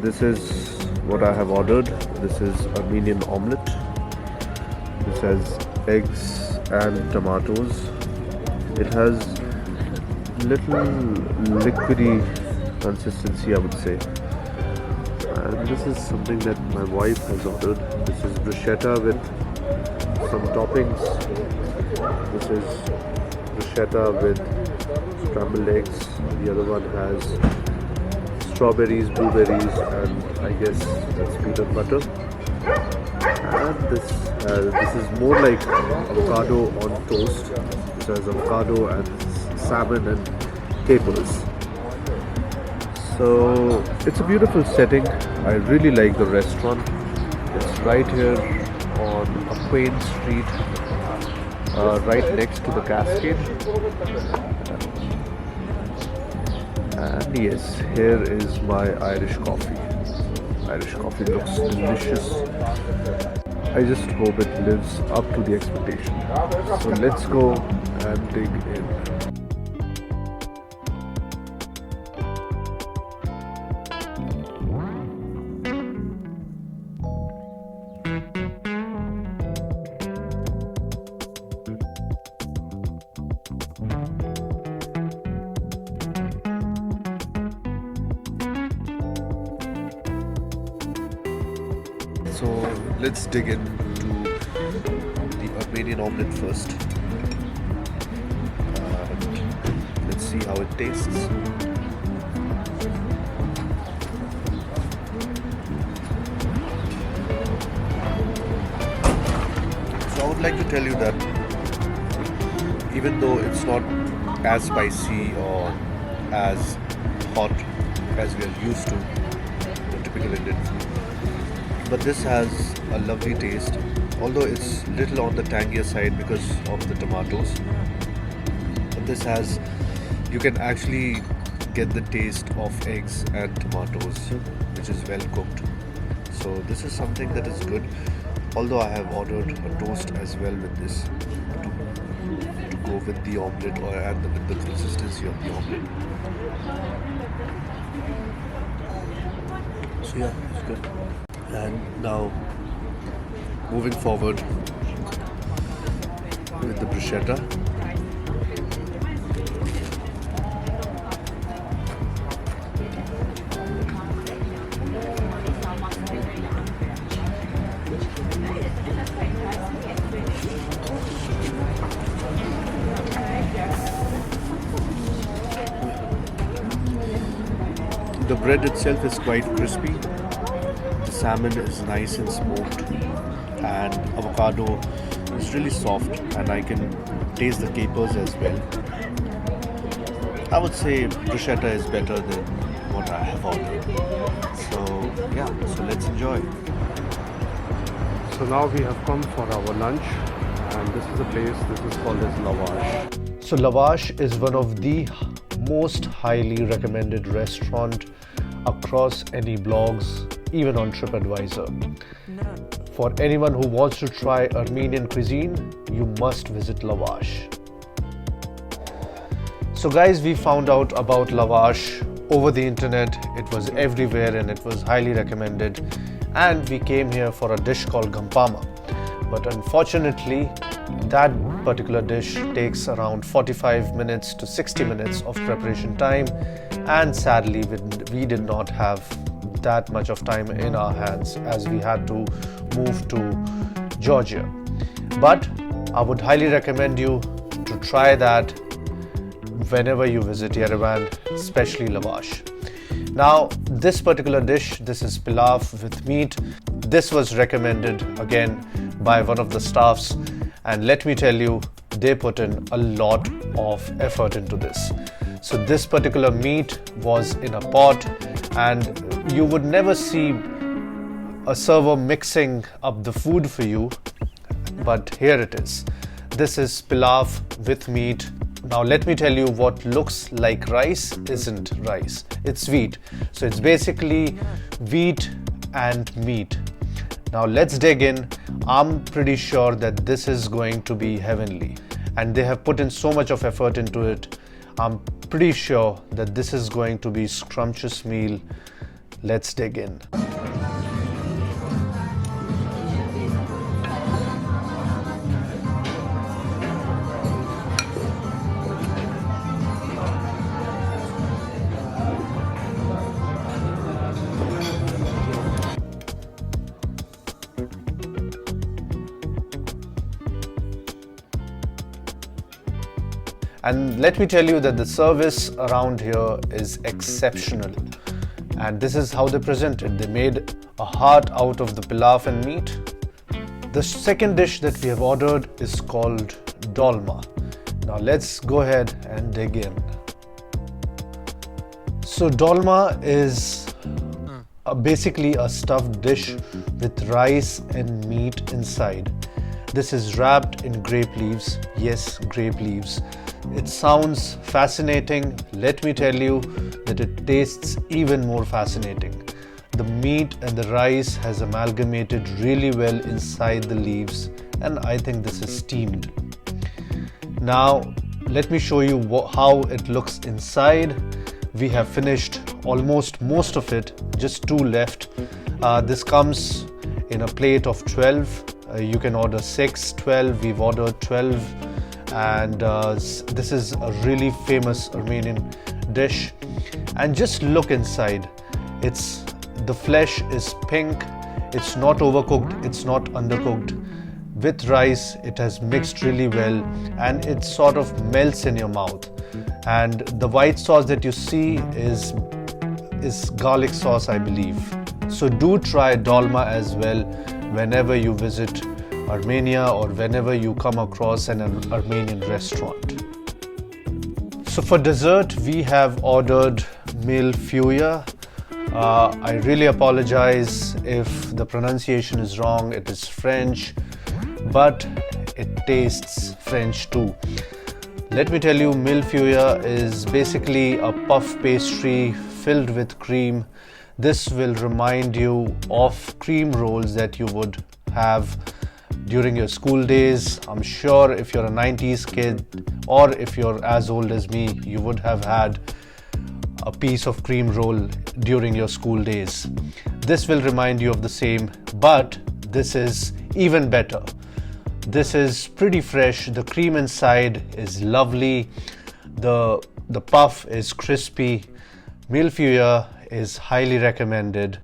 This is what I have ordered. This is Armenian omelette. This has eggs and tomatoes. It has little liquidy consistency, I would say. And this is something that my wife has ordered. This is bruschetta with some toppings. This is bruschetta with scrambled eggs. The other one has strawberries, blueberries, and I guess that's peanut butter. And this is more like avocado on toast. This has avocado and salmon and capers. So it's a beautiful setting. I really like the restaurant. It's right here on a quaint street, right next to the cascade. And yes, here is my Irish coffee. Irish coffee looks delicious. I just hope it lives up to the expectation. So let's go and dig in. So let's dig into the Armenian omelette first. Let's see how it tastes. So I would like to tell you that even though it's not as spicy or as hot as we are used to the typical Indian food, but this has a lovely taste, although it's little on the tangier side because of the tomatoes. But this has, you can actually get the taste of eggs and tomatoes, which is well cooked. So this is something that is good, although I have ordered a toast as well with this to go with the omelette or with the consistency of the omelette. So yeah, it's good. And now moving forward with the bruschetta. The bread itself is quite crispy. Salmon is nice and smoked, and avocado is really soft, and I can taste the capers as well. I would say bruschetta is better than what I have ordered. So yeah, so let's enjoy. So now we have come for our lunch, and this is a place, this is called as LAVASH. So LAVASH is one of the most highly recommended restaurant across any blogs, even on TripAdvisor. For anyone who wants to try Armenian cuisine, you must visit LAVASH. So guys, we found out about LAVASH over the internet. It was everywhere and it was highly recommended, and we came here for a dish called gampama. But unfortunately, that particular dish takes around 45 minutes to 60 minutes of preparation time, and sadly we did not have that much of time in our hands as we had to move to Georgia. But I would highly recommend you to try that whenever you visit Yerevan, especially LAVASH. Now this particular dish, this is pilaf with meat. This was recommended again by one of the staffs, and let me tell you, they put in a lot of effort into this. So this particular meat was in a pot, and you would never see a server mixing up the food for you, but here it is. This is pilaf with meat. Now let me tell you, what looks like rice isn't rice, it's wheat. So it's basically wheat and meat. Now let's dig in. I'm pretty sure that this is going to be heavenly, and they have put in so much of effort into it. I'm pretty sure that this is going to be a scrumptious meal. Let's dig in. And let me tell you that the service around here is exceptional. And this is how they present it. They made a heart out of the pilaf and meat. The second dish that we have ordered is called dolma. Now let's go ahead and dig in. So dolma is basically a stuffed dish with rice and meat inside. This is wrapped in grape leaves. Yes, grape leaves. It sounds fascinating. Let me tell you that it tastes even more fascinating. The meat and the rice has amalgamated really well inside the leaves, and I think this is steamed. Now, let me show you how it looks inside. We have finished almost most of it, just 2 left. This comes in a plate of 12. You can order 6, 12. We've ordered 12. And this is a really famous Armenian dish. And just look inside. The flesh is pink. It's not overcooked. It's not undercooked. With rice, it has mixed really well, and it sort of melts in your mouth. And the white sauce that you see is garlic sauce, I believe. So do try dolma as well whenever you visit Armenia or whenever you come across an Armenian restaurant. So for dessert, we have ordered milfeuille. I really apologize if the pronunciation is wrong. It is French, but it tastes French too. Let me tell you, milfeuille is basically a puff pastry filled with cream. This will remind you of cream rolls that you would have during your school days. I'm sure if you're a 90s kid or if you're as old as me, you would have had a piece of cream roll during your school days. This will remind you of the same, but this is even better. This is pretty fresh. The cream inside is lovely. The puff is crispy. Milfeuille is highly recommended.